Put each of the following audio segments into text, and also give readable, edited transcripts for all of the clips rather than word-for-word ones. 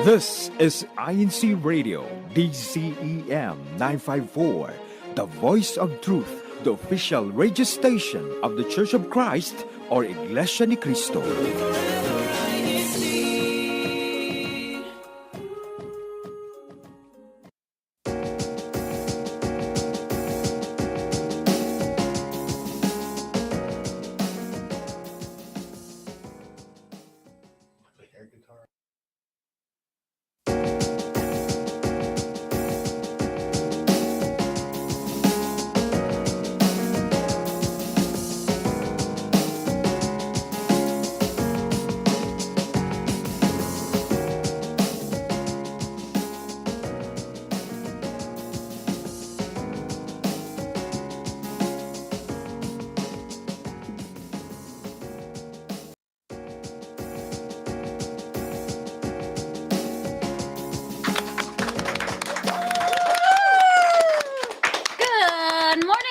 This is INCRadio, DCEM 954, the voice of truth, the official radio station of the Church of Christ or Iglesianicristo.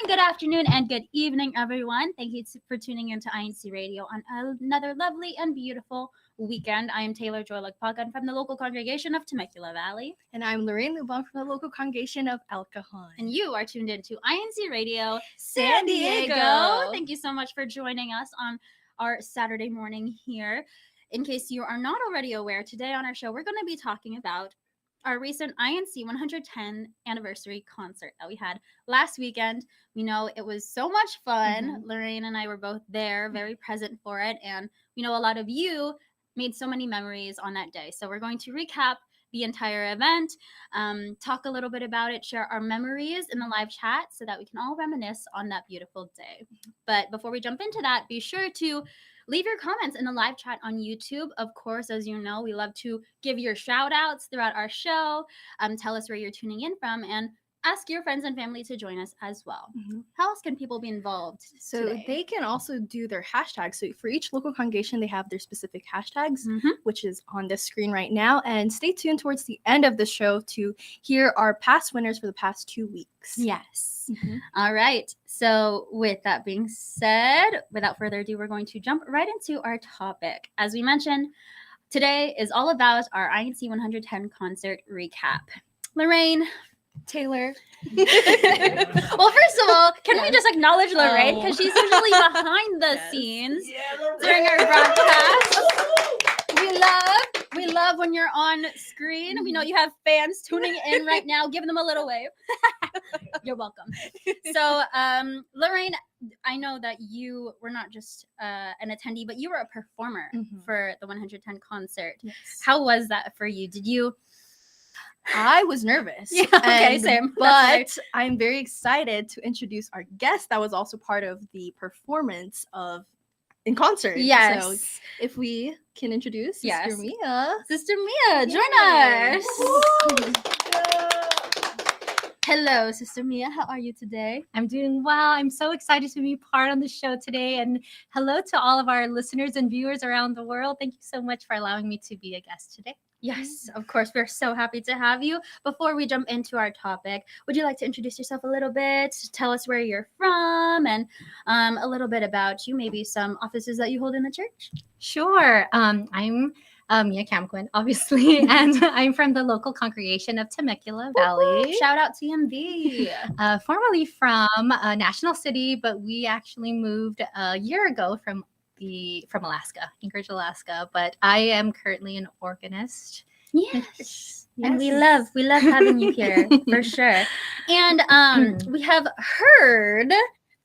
Good afternoon and good evening, everyone. Thank you for tuning into INC Radio on another lovely and beautiful weekend. I am Taylor Joy Lagpagan from the local congregation of Temecula Valley. And I'm Lorraine Lubon from the local congregation of El Cajon. And you are tuned into INC Radio San Diego. Thank you so much for joining us on our Saturday morning here. In case you are not already aware, today on our show, we're going to be talking about our recent INC 110 anniversary concert that we had last weekend. We know it was so much fun. Lorraine and I were both there, very present for it. And we know a lot of you made so many memories on that day. So we're going to recap the entire event, talk a little bit about it, share our memories in the live chat so that we can all reminisce on that beautiful day. But before we jump into that, be sure to leave your comments in the live chat on YouTube. Of course, as you know, we love to give your shout outs throughout our show. Tell us where you're tuning in from and ask your friends and family to join us as well. How else can people be involved So today? they can also do their hashtags. So for each local congregation, they have their specific hashtags, which is on the screen right now. And stay tuned towards the end of the show to hear our past winners for the past 2 weeks. Yes. All right. So with that being said, without further ado, we're going to jump right into our topic. As we mentioned, today is all about our INC 110 concert recap. Lorraine, Taylor. well, first of all, can we just acknowledge Lorraine because she's usually behind the scenes during our broadcast. We love when you're on screen. We know you have fans tuning in right now. Give them a little wave. You're welcome. So, Lorraine, I know that you were not just an attendee, but you were a performer for the 110 concert. Yes. How was that for you? Did you? I was nervous. Yeah, okay, same. But I'm very excited to introduce our guest that was also part of the performance of INConcert. Yes. So if we can introduce Sister Mia. Sister Mia, join us. Hello, Sister Mia. How are you today? I'm doing well. I'm so excited to be part on the show today. And hello to all of our listeners and viewers around the world. Thank you so much for allowing me to be a guest today. Yes, of course. We're so happy to have you. Before we jump into our topic, would you like to introduce yourself a little bit? Tell us where you're from and a little bit about you, maybe some offices that you hold in the church. Sure. I'm Mia Camquin, obviously, and I'm from the local congregation of Temecula Valley. Shout out TMV. Formerly from National City, but we actually moved a year ago from Alaska, Anchorage, Alaska. But I am currently an organist. Yes. And we love having you here for sure. And we have heard,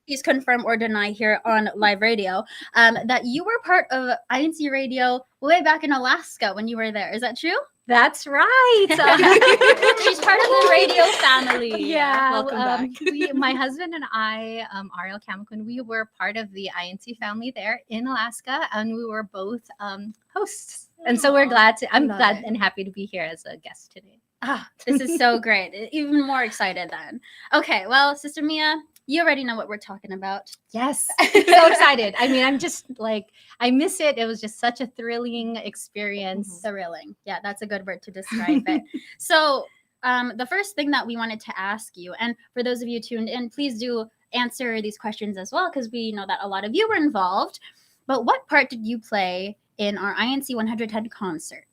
please confirm or deny here on live radio, that you were part of INC Radio way back in Alaska when you were there. Is that true? That's right. She's part of the radio family. Yeah. Welcome back. My husband and I, Ariel Camquin, we were part of the INC family there in Alaska, and we were both hosts. And so I'm glad and happy to be here as a guest today. This is so great. Even more excited then. Okay, well, Sister Mia, you already know what we're talking about. Yes. So excited. I mean, I'm just I miss it. It was just such a thrilling experience. Thrilling. Yeah, that's a good word to describe it. So the first thing that we wanted to ask you, and for those of you tuned in, please do answer these questions as well, because we know that a lot of you were involved. But what part did you play in our INC 110 concert?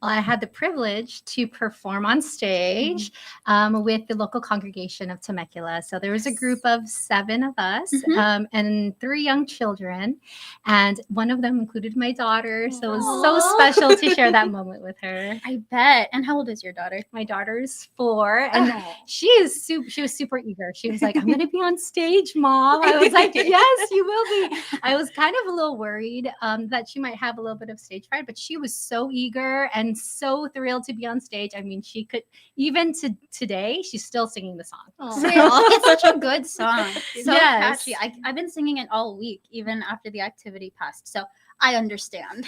Well, I had the privilege to perform on stage with the local congregation of Temecula. So there was a group of 7 of us and 3 young children. And one of them included my daughter. So it was so special to share that moment with her. I bet. And how old is your daughter? My daughter's 4. And she was super eager. She was like, I'm going to be on stage, Mom. I was like, yes, you will be. I was kind of a little worried that she might have a little bit of stage fright, but she was so eager and so thrilled to be on stage. I mean, she could, even to today, she's still singing the song. So, it's such a good song. So catchy. I've been singing it all week, even after the activity passed. So I understand.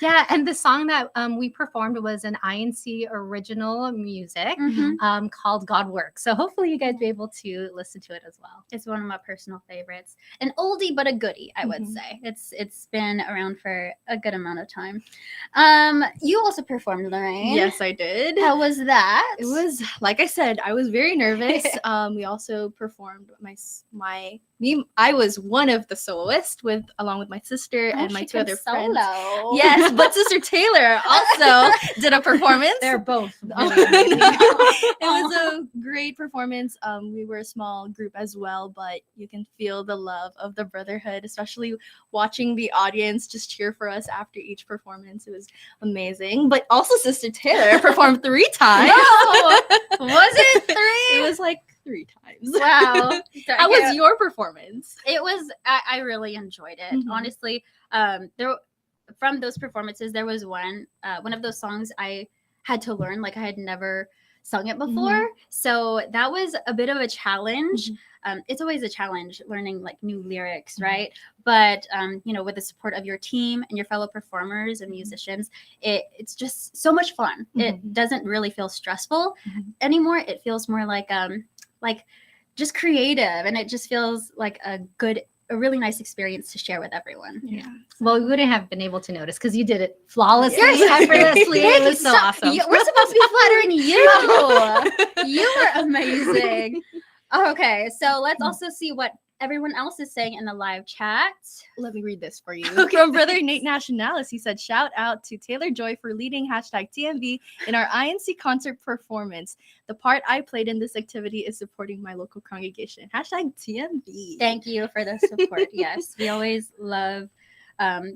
Yeah, and the song that we performed was an INC original music called God Works. So hopefully you guys will be able to listen to it as well. It's one of my personal favorites. An oldie but a goodie, I would say. It's been around for a good amount of time. You also performed, Lorraine. Yes, I did. How was that? It was, like I said, I was very nervous. We also performed I was one of the soloists along with my sister and my 2 other friends. Yes, but Sister Taylor also did a performance. They're both. It was a great performance. We were a small group as well, but you can feel the love of the brotherhood, especially watching the audience just cheer for us after each performance. It was amazing. But also Sister Taylor performed 3 times. No! Was it 3? It was like 3 times. Wow. How was your performance? It was, I really enjoyed it. Honestly, from those performances, there was one of those songs I had to learn, like I had never sung it before. So that was a bit of a challenge. It's always a challenge learning like new lyrics, right? But, with the support of your team and your fellow performers and musicians, it's just so much fun. It doesn't really feel stressful anymore. It feels more like just creative, and it just feels like a really nice experience to share with everyone. Yeah. Well, we wouldn't have been able to notice because you did it flawlessly, effortlessly. It was so awesome. We're supposed to be flattering you. You were amazing. Okay, so let's also see what everyone else is saying in the live chat. Let me read this for you. From Brother Nate Nationalis, he said, shout out to Taylor Joy for leading #TMV in our INConcert performance. The part I played in this activity is supporting my local congregation. #TMV. Thank you for the support. Yes, we always love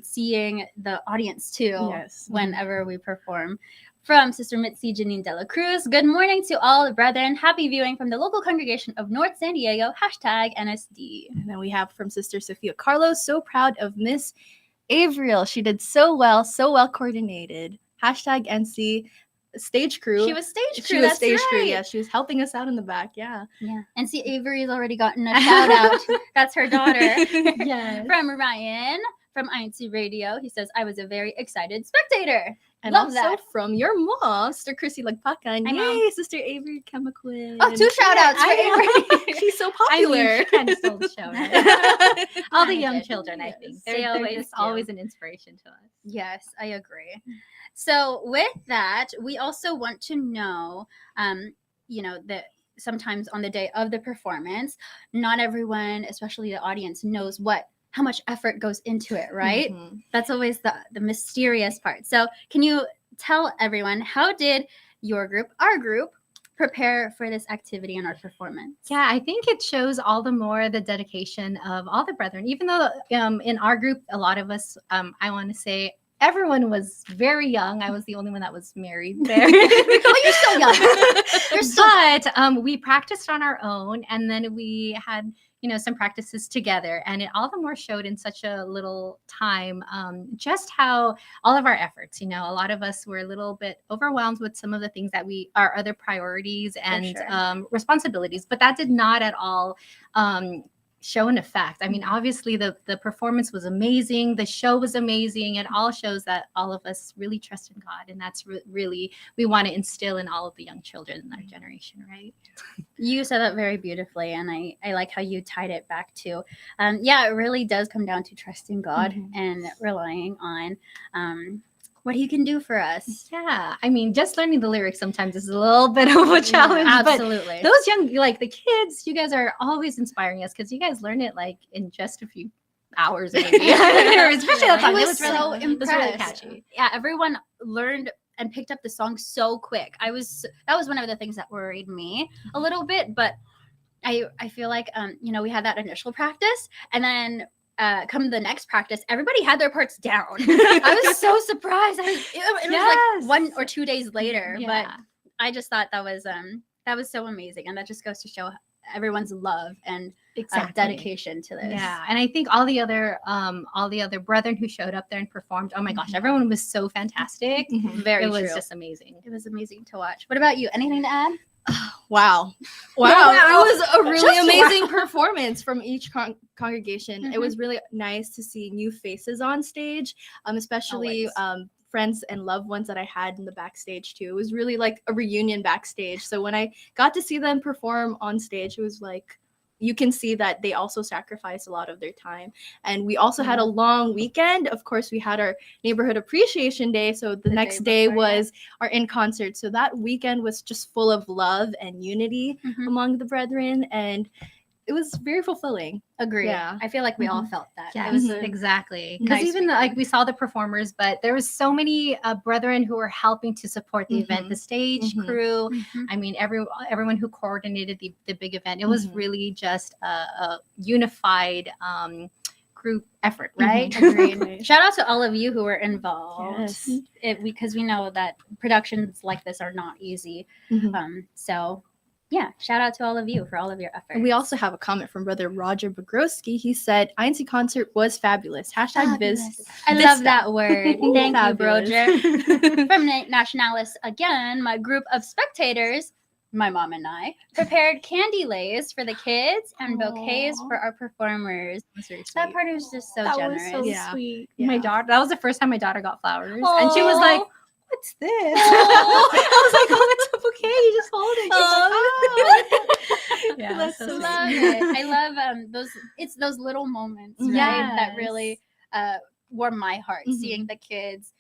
seeing the audience too whenever we perform. From Sister Mitzi Janine Dela Cruz, good morning to all the brethren. Happy viewing from the local congregation of North San Diego, #NSD. And then we have from Sister Sophia Carlos, so proud of Miss Avriel. She did so well coordinated. #NC stage crew. She was stage crew. She was stage crew. Yeah, she was helping us out in the back. Yeah. And see, Avery's already gotten a shout out. That's her daughter. Yes. From Ryan from INCRadio, he says, I was a very excited spectator. And love also that. From your mom, Sister Chrissy Lagpacan. Yay, Sister Avery Chemiquin. Oh, 2 shout outs for Avery. She's so popular. I mean, she kind of stole the show. Right? All the young children, I think. They're always an inspiration to us. Yes, I agree. So with that, we also want to know, that sometimes on the day of the performance, not everyone, especially the audience, knows how much effort goes into it, right? That's always the mysterious part. So can you tell everyone, how did our group, prepare for this activity and our performance? Yeah, I think it shows all the more the dedication of all the brethren. Even though in our group, a lot of us, I want to say, everyone was very young. I was the only one that was married there. Well, you're still young. But we practiced on our own, and then we had some practices together, and it all the more showed in such a little time just how all of our efforts, a lot of us were a little bit overwhelmed with some of the things that our other priorities and responsibilities, but that did not at all show an effect. I mean, obviously the performance was amazing. The show was amazing. It all shows that all of us really trust in God. And that's really, we want to instill in all of the young children in our generation, right? You said that very beautifully. And I like how you tied it back to, it really does come down to trusting God and relying on, what he can do for us. Yeah. I mean, just learning the lyrics sometimes is a little bit of a challenge. Absolutely. But those young, like the kids, you guys are always inspiring us because you guys learn it like in just a few hours. Maybe. Especially that song. I was so impressed. It was really catchy. Yeah, everyone learned and picked up the song so quick. That was one of the things that worried me a little bit, but I feel like we had that initial practice, and then come the next practice, everybody had their parts down. I was so surprised. It was like 1 or 2 days later, but I just thought that was so amazing, and that just goes to show everyone's love and dedication to this. Yeah, and I think all the other brethren who showed up there and performed, oh my gosh, everyone was so fantastic. Very it was true. just amazing. It was amazing to watch. What about you? Anything to add? Wow. It was a really amazing performance from each congregation. It was really nice to see new faces on stage, especially friends and loved ones that I had in the backstage too. It was really like a reunion backstage. So when I got to see them perform on stage, it was like, you can see that they also sacrificed a lot of their time. And we also had a long weekend. Of course, we had our neighborhood appreciation day. So the next day was our INConcert. So that weekend was just full of love and unity among the brethren. And it was very fulfilling. Agreed. Yeah. I feel like we all felt that. Yeah, It was exactly. Because nice even like we saw the performers, but there was so many brethren who were helping to support the event, the stage crew. I mean, everyone who coordinated the big event. It was really just a unified group effort, right? Agreed. Shout out to all of you who were involved. Yes. Because we know that productions like this are not easy. So yeah, shout out to all of you for all of your efforts. And we also have a comment from Brother Roger Bogroski. He said, INConcert was fabulous. #Biz. I love that word. Thank you, Fabulous. Broger. From Nationalis again, my group of spectators, my mom and I, prepared candy lays for the kids and bouquets for our performers. That part was just so generous. Was so Yeah. sweet. Yeah. My daughter, that was the first time my daughter got flowers. And she was like, what's this? I was like, oh, it's a bouquet. You just hold it. Yeah, That's so so sweet. love it. I love those little moments, right? That really warm my heart. Seeing the kids,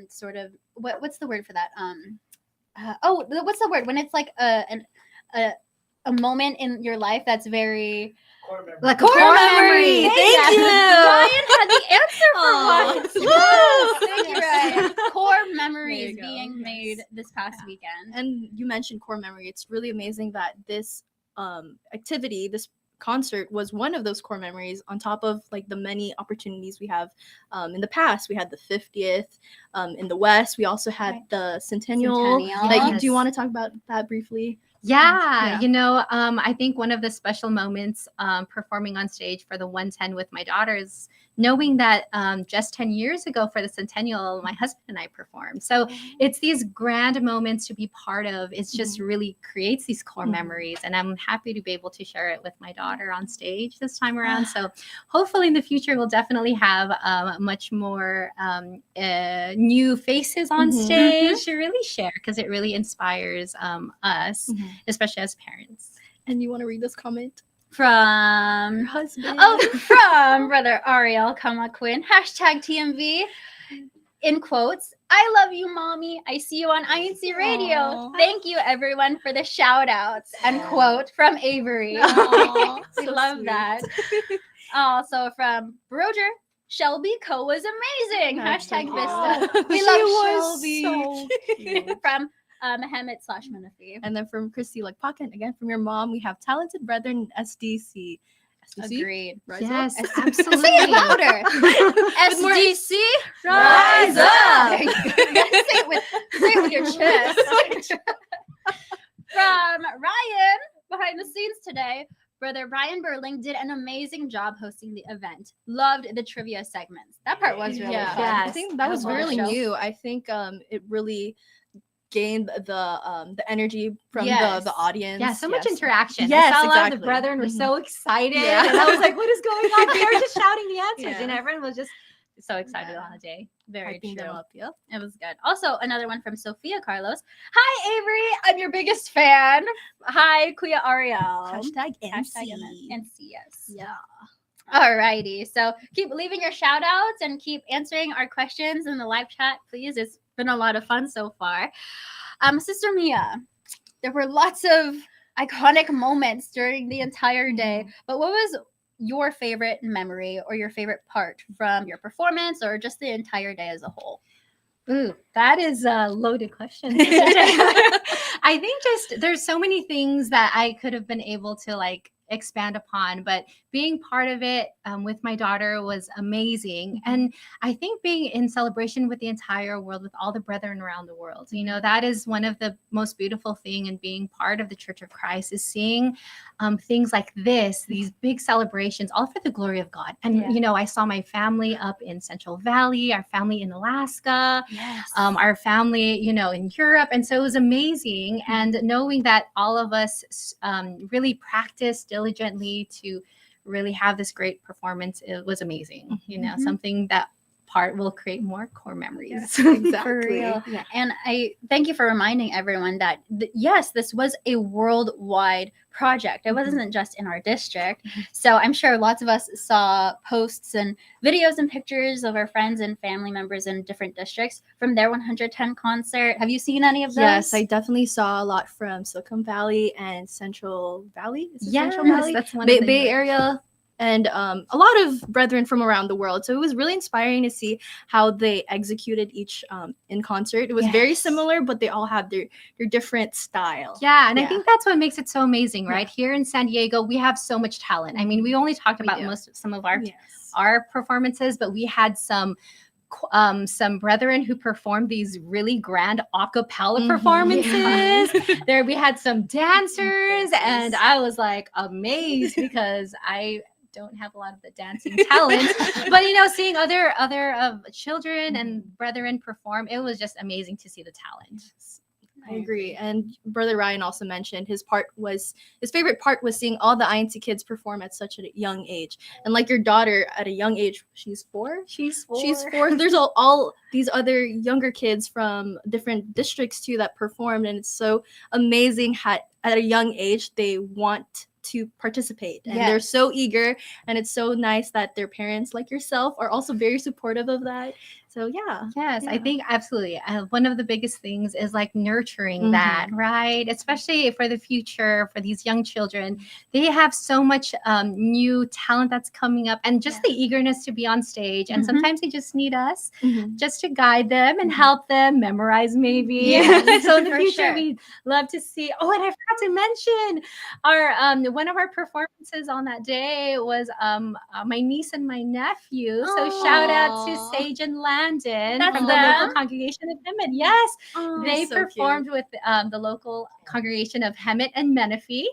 sort of what's the word for that? What's the word when it's like a moment in your life that's very Like core memory. Thank you. Ryan had the answer for once. Yes. Thank you, Ryan. Core memories you go. being made this past weekend. And you mentioned core memory. It's really amazing that this activity, this concert, was one of those core memories on top of like the many opportunities we have in the past. We had the 50th in the West. We also had the Centennial. Do you want to talk about that briefly? Yeah, I think one of the special moments performing on stage for the 110 with my daughters, knowing that just 10 years ago for the Centennial, my husband and I performed. So it's these grand moments to be part of. It's just really creates these core memories. And I'm happy to be able to share it with my daughter on stage this time around. So hopefully in the future, we'll definitely have much more new faces on stage to really share, because it really inspires us, especially as parents. And you want to read this comment? From Your husband. From Brother Ariel Kamaquin, #TMV, in quotes, I love you, mommy. I see you on INCRadio. Aww. Thank you, everyone, for the shout outs. And quote from Avery. Aww, We so love sweet. that. Also from Broger, Shelby Co was amazing. #Vista. We love Shelby. So cute. From Mehmet/Manafi. And then from Christy Pocket, again from your mom, we have Talented Brethren SDC. Agreed. Rise Yes, up. absolutely. Say it louder. SDC, rise up. You gotta say it with your chest. From Ryan, behind the scenes today, Brother Ryan Burling did an amazing job hosting the event. Loved the trivia segments. That part was really fun. I think that was That was really show. new. I think it really gained the energy from Yes. the audience. Yeah, so much interaction. Yes, I saw a lot of exactly. the brethren were so excited. Yeah. And I was like, what is going on? They were just shouting the answers. Yeah. And everyone was just so excited on the day. Very Hyping them true. up. Yep. It was good. Also, another one from Sophia Carlos. Hi, Avery. I'm your biggest fan. Hi, Kuya Ariel. #NC. NC, yes. Yeah. Alrighty. So keep leaving your shout outs and keep answering our questions in the live chat, please. It's been a lot of fun so far. Sister Mia, there were lots of iconic moments during the entire day, but what was your favorite memory or your favorite part from your performance or just the entire day as a whole? Ooh, that is a loaded question. I think just there's so many things that I could have been able to like expand upon, but being part of it with my daughter was amazing. And I think being in celebration with the entire world, with all the brethren around the world, you know, that is one of the most beautiful thing in being part of the Church of Christ, is seeing things like this, these big celebrations, all for the glory of God. And, you know, I saw my family up in Central Valley, our family in Alaska, our family, you know, in Europe. And so it was amazing. And knowing that all of us really practiced diligently to really have this great performance, it was amazing. You know, something that part will create more core memories. Yes, exactly. For real. Yeah. And I thank you for reminding everyone that yes, this was a worldwide project. It wasn't just in our district. So I'm sure lots of us saw posts and videos and pictures of our friends and family members in different districts from their 110 concert. Have you seen any of those? Yes, I definitely saw a lot from Silicon Valley and Central Valley. Is it Central Yes, Valley? that's one of the Bay Area. And a lot of brethren from around the world. So it was really inspiring to see how they executed each INConcert. It was very similar, but they all had their different style. Yeah, and I think that's what makes it so amazing, right? Here in San Diego, we have so much talent. I mean, we only talked about some of our performances, but we had some brethren who performed these really grand a cappella performances. There we had some dancers, and I was like amazed because I don't have a lot of the dancing talent, but you know, seeing other children and brethren perform, it was just amazing to see the talent. I agree. And Brother Ryan also mentioned his favorite part was seeing all the INC kids perform at such a young age. And like your daughter at a young age, she's four. There's all these other younger kids from different districts too that performed, and it's so amazing at a young age they want to participate, and they're so eager, and it's so nice that their parents like yourself are also very supportive of that. So I think absolutely one of the biggest things is like nurturing that, right? Especially for the future, for these young children, they have so much new talent that's coming up, and just the eagerness to be on stage, and sometimes they just need us just to guide them and help them memorize maybe. So in the future we'd love to see. Oh, and I forgot to mention our one of our performances on that day was my niece and my nephew. So shout out to Sage and Landon from the local congregation of Hemet. Yes, they performed with the local congregation of Hemet and Menifee,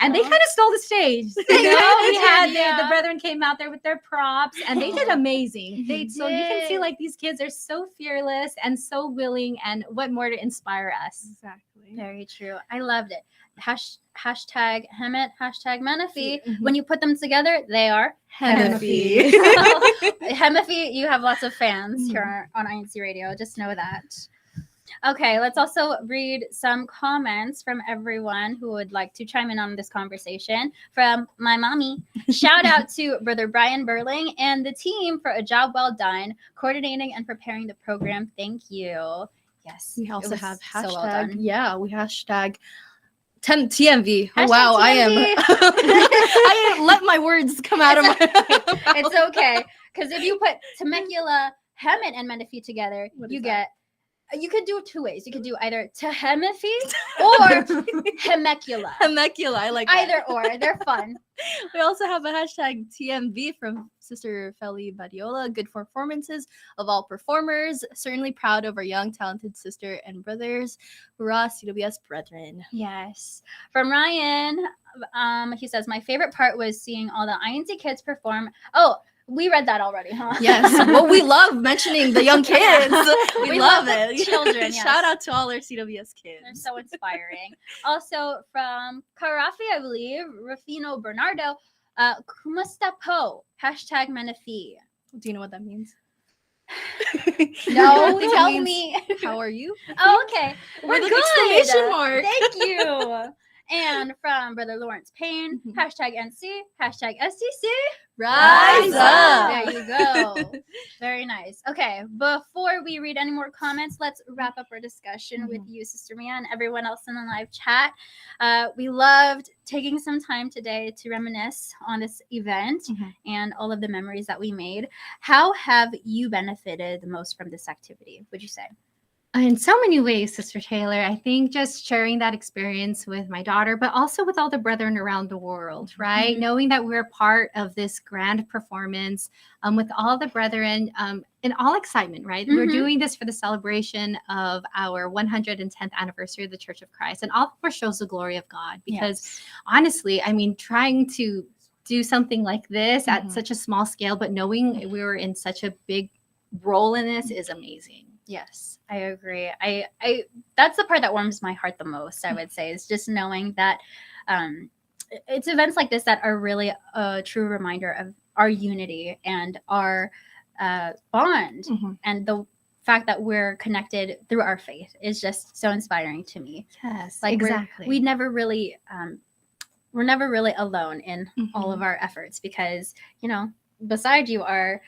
and they kind of stole the stage. You know, we had the brethren came out there with their props, and they did amazing. So you can see like these kids are so fearless and so willing, and what more to inspire us. Exactly. Very true. I loved it. Hashtag Hemet, hashtag Menifee. When you put them together, they are Menifee. Menifee, you have lots of fans here on INC Radio. Just know that. Okay, let's also read some comments from everyone who would like to chime in on this conversation. From my mommy, shout out to Brother Brian Burling and the team for a job well done, coordinating and preparing the program. Thank you. Yes. We also have hashtag. So well done. Yeah, we hashtag TMV. Oh, Hashtag wow, TMV. I let my words come out of my mouth. It's okay, because if you put Temecula, Hemet, and Menifee together, you could do it two ways. You could do either Tehemephi or Hemecula. Hemecula, I like that. Either or, they're fun. We also have a hashtag TMV from Sister Feli Badiola. Good performances of all performers. Certainly proud of our young, talented sister and brothers. Hurrah, CWS brethren. Yes. From Ryan, he says, my favorite part was seeing all the INC kids perform. Oh, we read that already, huh? Yes. Well, we love mentioning the young kids. we love it. Children, yes. Shout out to all our CWS kids. They're so inspiring. Also from Karafi, I believe, Rufino Bernardo, Kumusta Po, hashtag Menifee. Do you know what that means? No, tell me. How are you? Oh, okay. We're With good. an exclamation mark. Thank you. And from Brother Lawrence Payne, hashtag NC, hashtag STC. Rise up. There you go. Very nice. Okay, before we read any more comments, let's wrap up our discussion with you, Sister Mia, and everyone else in the live chat. We loved taking some time today to reminisce on this event and all of the memories that we made. How have you benefited the most from this activity, would you say? In so many ways, Sister Taylor. I think just sharing that experience with my daughter, but also with all the brethren around the world, right? Knowing that we're part of this grand performance with all the brethren in all excitement, right? We're doing this for the celebration of our 110th anniversary of the Church of Christ, and all for shows the glory of God. Because honestly, I mean, trying to do something like this at such a small scale, but knowing we were in such a big role in this is amazing. Yes, I agree. I that's the part that warms my heart the most, I would say, is just knowing that it's events like this that are really a true reminder of our unity and our bond, and the fact that we're connected through our faith is just so inspiring to me. Yes, like exactly. we're never really alone in all of our efforts, because beside you are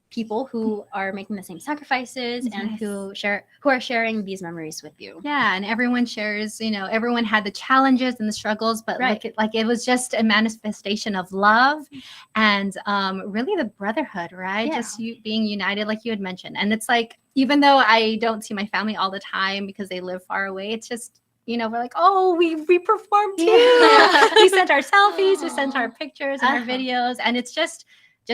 people who are making the same sacrifices and who are sharing these memories with you. Yeah, and everyone shares, everyone had the challenges and the struggles, but like it was just a manifestation of love and really the brotherhood, right? Just being united, like you had mentioned. And it's like, even though I don't see my family all the time because they live far away, it's just, we're like, oh, we performed too. We sent our selfies, we sent our pictures and our videos, and it's just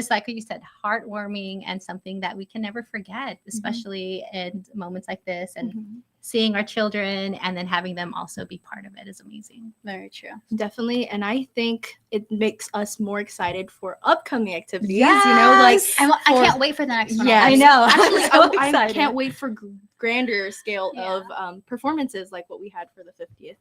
like what you said, heartwarming and something that we can never forget, especially in moments like this. And seeing our children and then having them also be part of it is amazing. Very true. Definitely. And I think it makes us more excited for upcoming activities. Yes! I can't wait for the next one. Yeah, I know. Actually, I can't wait for grander scale of performances like what we had for the 50th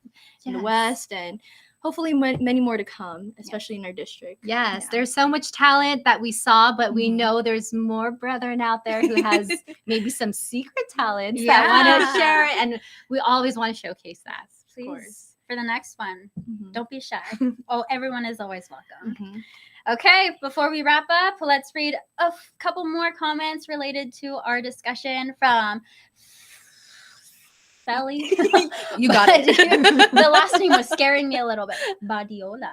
in the West, and hopefully many more to come, especially in our district. Yes, there's so much talent that we saw, but we know there's more brethren out there who has maybe some secret talents that want to share it, and we always want to showcase that. Please, of course. for the next one, don't be shy. Everyone is always welcome. Okay, before we wrap up, let's read a couple more comments related to our discussion from Sally. You got it. The last name was scaring me a little bit. Badiola.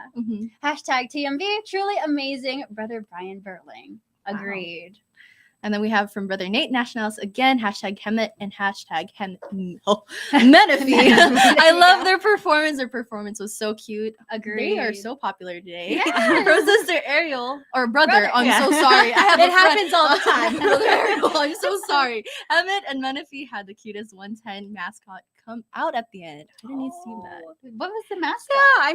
Hashtag TMV. Truly amazing, Brother Brian Berling. Agreed. Wow. And then we have from Brother Nate Nationals again, hashtag Hemet and hashtag Menifee. I love their performance. Their performance was so cute. Agreed. They are so popular today. Yes. From Sister Ariel, or brother. I'm so sorry. It happens all the time. Brother Ariel, I'm so sorry. Hemet and Menifee had the cutest 110 mascot come out at the end. I didn't even see that. What was the mascot? Yeah, I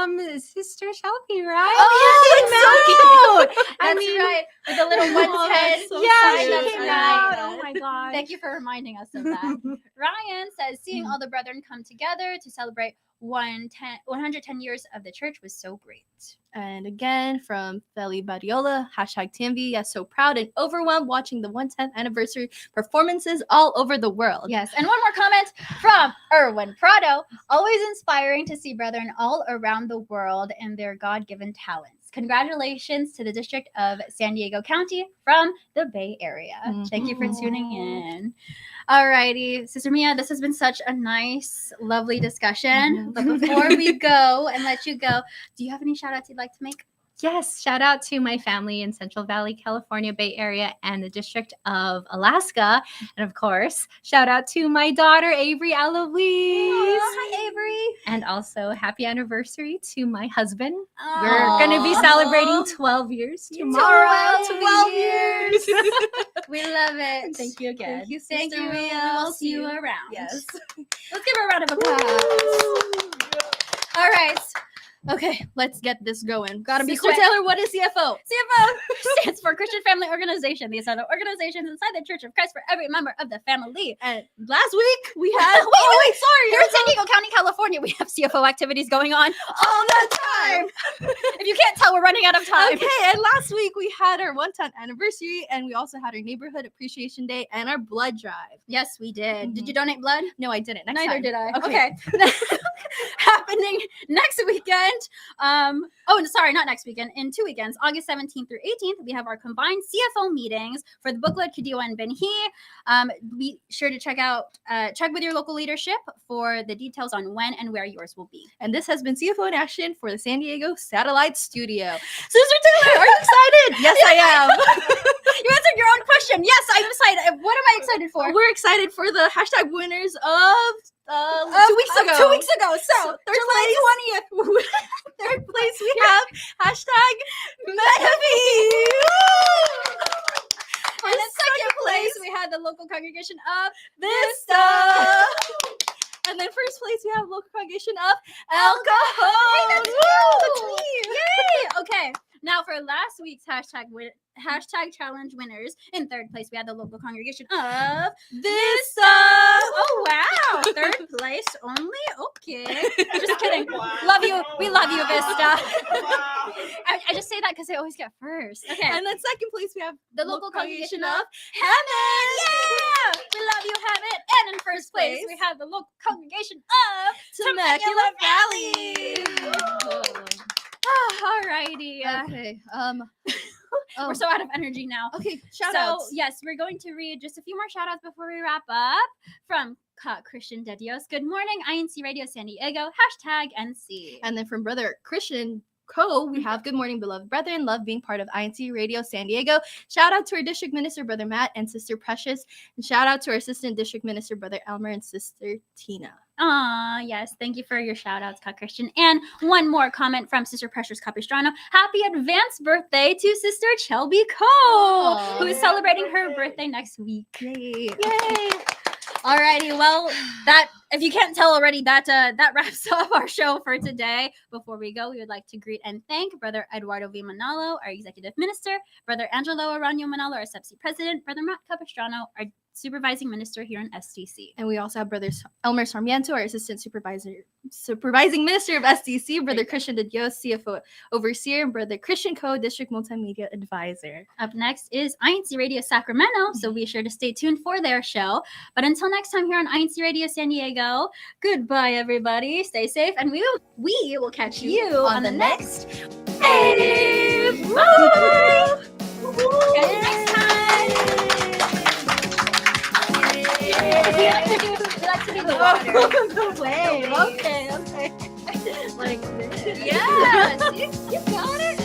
mean, Sister Shelby, right? Oh, it's so cute. That's right. With the little 110. So yeah, cute. she came That's out. right. Oh my god. Thank you for reminding us of that. Ryan says, seeing all the brethren come together to celebrate 110 years of the church was so great. And again, from Feli Badiola, hashtag TMV, yes, so proud and overwhelmed watching the 110th anniversary performances all over the world. Yes, and one more comment from Erwin Prado. Always inspiring to see brethren all around the world and their God-given talents. Congratulations to the District of San Diego County from the Bay Area. Thank you for tuning in. Alrighty, Sister Mia, this has been such a nice, lovely discussion. But before we go and let you go, do you have any shout outs you'd like to make? Yes, shout out to my family in Central Valley, California, Bay Area, and the District of Alaska. And of course, shout out to my daughter, Avery Eloise. Hi, Avery. And also, happy anniversary to my husband. We're going to be celebrating 12 years tomorrow. 12 years. We love it. Thank you again. Thank you, Sister Thank you. Mia. We'll see you around. Yes. Let's give her a round of applause. All right. Okay, let's get this going. Gotta be Sister cool. Taylor, what is CFO? CFO stands for Christian Family Organization. These are the organizations inside the Church of Christ for every member of the family. And last week we had wait, sorry. Here in San Diego County, California, we have CFO activities going on all the time. If you can't tell, we're running out of time. Okay, and last week we had our 110th anniversary, and we also had our Neighborhood Appreciation Day and our blood drive. Yes, we did. Did you donate blood? No, I didn't. Neither did I. Okay. happening next weekend. Sorry, not next weekend. In 2 weekends, August 17th through 18th, we have our combined CFO meetings for the booklet Kadiwa and Benhi. Be sure to check with your local leadership for the details on when and where yours will be. And this has been CFO in Action for the San Diego Satellite Studio. Sister Taylor, are you excited? Yes, I am. You answered your own question. Yes, I'm excited. What am I excited for? We're excited for the hashtag winners of 2 weeks ago. 2 weeks ago. So July 20th. Third place we have hashtag Metafi. And in second place, we had the local congregation of Vista. And then first place, we have local congregation of El Cajon. Hey, that's you! That's me! Yay! Okay, now for last week's hashtag challenge winners. In third place, we had the local congregation of Vista. Oh, wow! Third place only? Okay. Just kidding. Love you. We love you, Vista. I just say that because I always get first. Okay. And then second place, we have The local congregation of Hammond. Yeah! We love you, Hammond. And in first place, we have the local congregation of Temecula Valley. Alrighty. Okay. We're so out of energy now. Okay, shout outs. Yes, we're going to read just a few more shout outs before we wrap up from Christian de Dios. Good morning, INCRadio San Diego, #NC. And then from Brother Christian Co, we have good morning, beloved brethren. Love being part of INCRadio San Diego. Shout out to our district minister, Brother Matt, and Sister Precious. And shout out to our assistant district minister, Brother Elmer, and Sister Tina. Yes, thank you for your shout outs, Christian. And one more comment from Sister Precious Capistrano. Happy advanced birthday to Sister Shelby Co, who is celebrating her birthday next week. Yay. Yay. Alrighty, well, that, if you can't tell already, that wraps up our show for today. Before we go, we would like to greet and thank Brother Eduardo V. Manalo, our executive minister, Brother Angelo Aranyo Manalo, our SEPC president, Brother Matt Capistrano, our supervising minister here in SDC. And we also have Brother Elmer Sarmiento, our assistant supervising minister of SDC, Brother Christian de Dios, CFO overseer, and Brother Christian Co, district multimedia advisor. Up next is INCRadio Sacramento, so be sure to stay tuned for their show. But until next time here on INCRadio San Diego, goodbye everybody, stay safe, and we will catch you on the next Wave. Bye! Catch you next time! We like to do the water. The way. Okay. Like this. Yes, you got it.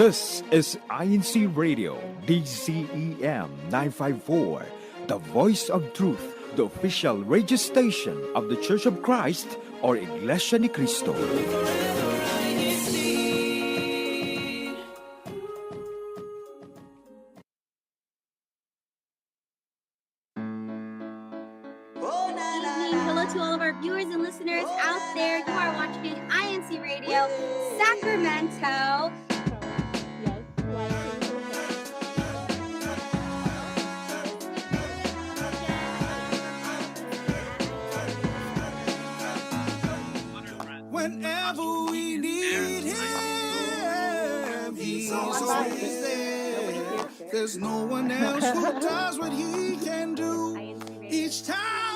This is INC Radio, DCEM 954, the voice of truth, the official radio station of the Church of Christ or Iglesianicristo. Hello to all of our viewers and listeners out there. You are watching INC Radio, Sacramento. Whenever we need him, he's always there. There's no one else who does what he can do. Each time